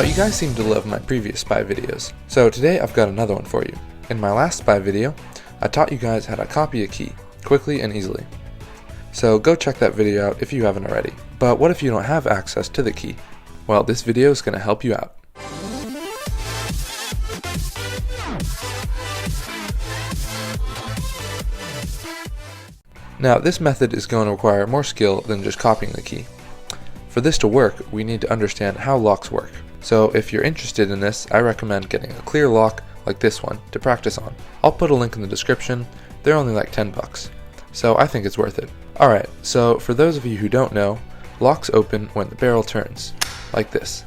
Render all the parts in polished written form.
Now, you guys seem to love my previous spy videos, so today I've got another one for you. In my last spy video, I taught you guys how to copy a key, quickly and easily. So go check that video out if you haven't already. But what if you don't have access to the key? Well, this video is going to help you out. Now, this method is going to require more skill than just copying the key. For this to work, we need to understand how locks work. So if you're interested in this, I recommend getting a clear lock like this one to practice on. I'll put a link in the description. They're only like 10 bucks. So I think it's worth it. Alright, so for those of you who don't know, locks open when the barrel turns, like this.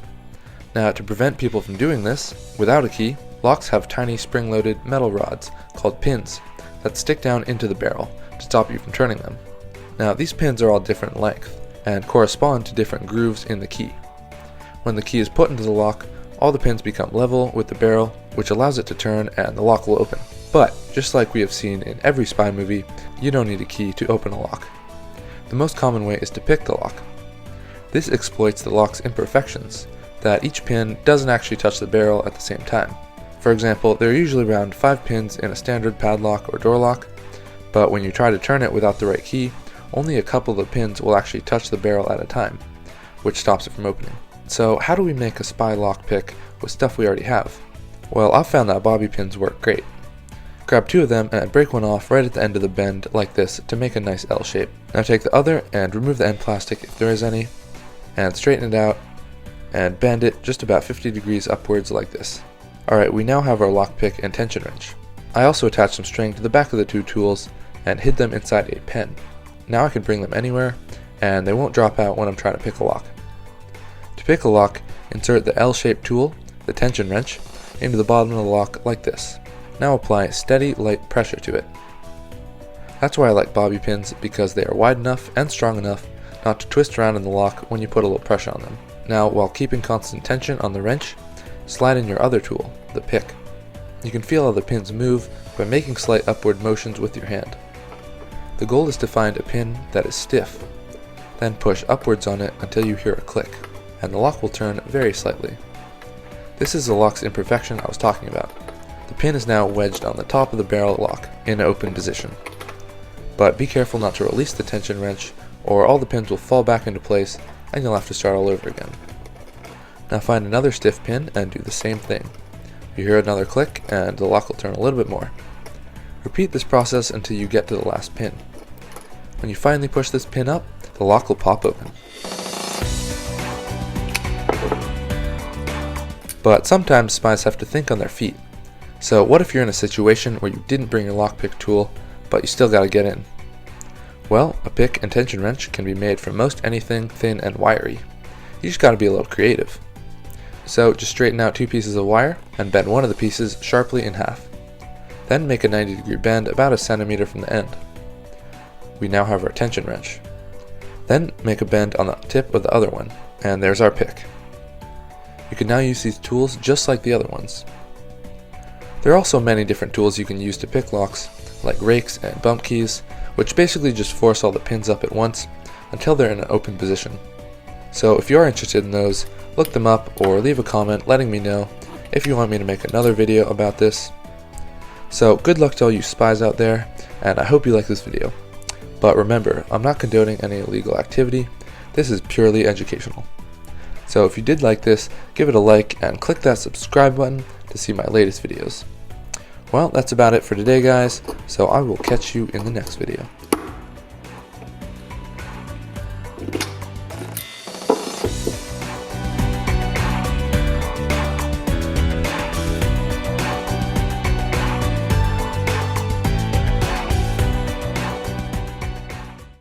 Now, to prevent people from doing this without a key, locks have tiny spring-loaded metal rods called pins that stick down into the barrel to stop you from turning them. Now, these pins are all different length and correspond to different grooves in the key. When the key is put into the lock, all the pins become level with the barrel, which allows it to turn and the lock will open. But, just like we have seen in every spy movie, you don't need a key to open a lock. The most common way is to pick the lock. This exploits the lock's imperfections, that each pin doesn't actually touch the barrel at the same time. For example, there are usually around 5 pins in a standard padlock or door lock, but when you try to turn it without the right key, only a couple of pins will actually touch the barrel at a time, which stops it from opening. So how do we make a spy lock pick with stuff we already have? Well, I've found that bobby pins work great. Grab 2 of them and break one off right at the end of the bend like this to make a nice L shape. Now take the other and remove the end plastic if there is any, and straighten it out and bend it just about 50 degrees upwards like this. Alright, we now have our lockpick and tension wrench. I also attached some string to the back of the 2 tools and hid them inside a pen. Now I can bring them anywhere and they won't drop out when I'm trying to pick a lock. To pick a lock, insert the L-shaped tool, the tension wrench, into the bottom of the lock like this. Now apply steady, light pressure to it. That's why I like bobby pins, because they are wide enough and strong enough not to twist around in the lock when you put a little pressure on them. Now, while keeping constant tension on the wrench, slide in your other tool, the pick. You can feel how the pins move by making slight upward motions with your hand. The goal is to find a pin that is stiff, then push upwards on it until you hear a click, and the lock will turn very slightly. This is the lock's imperfection I was talking about. The pin is now wedged on the top of the barrel lock in an open position. But be careful not to release the tension wrench, or all the pins will fall back into place and you'll have to start all over again. Now find another stiff pin and do the same thing. You hear another click and the lock will turn a little bit more. Repeat this process until you get to the last pin. When you finally push this pin up, the lock will pop open. But sometimes spies have to think on their feet. So what if you're in a situation where you didn't bring your lockpick tool, but you still gotta get in? Well, a pick and tension wrench can be made from most anything thin and wiry. You just gotta be a little creative. So just straighten out 2 pieces of wire and bend one of the pieces sharply in half. Then make a 90-degree bend about a centimeter from the end. We now have our tension wrench. Then make a bend on the tip of the other one, and there's our pick. You can now use these tools just like the other ones. There are also many different tools you can use to pick locks, like rakes and bump keys, which basically just force all the pins up at once until they're in an open position. So if you are interested in those, look them up or leave a comment letting me know if you want me to make another video about this. So good luck to all you spies out there, and I hope you like this video. But remember, I'm not condoning any illegal activity, this is purely educational. So if you did like this, give it a like and click that subscribe button to see my latest videos. Well, that's about it for today, guys, so I will catch you in the next video.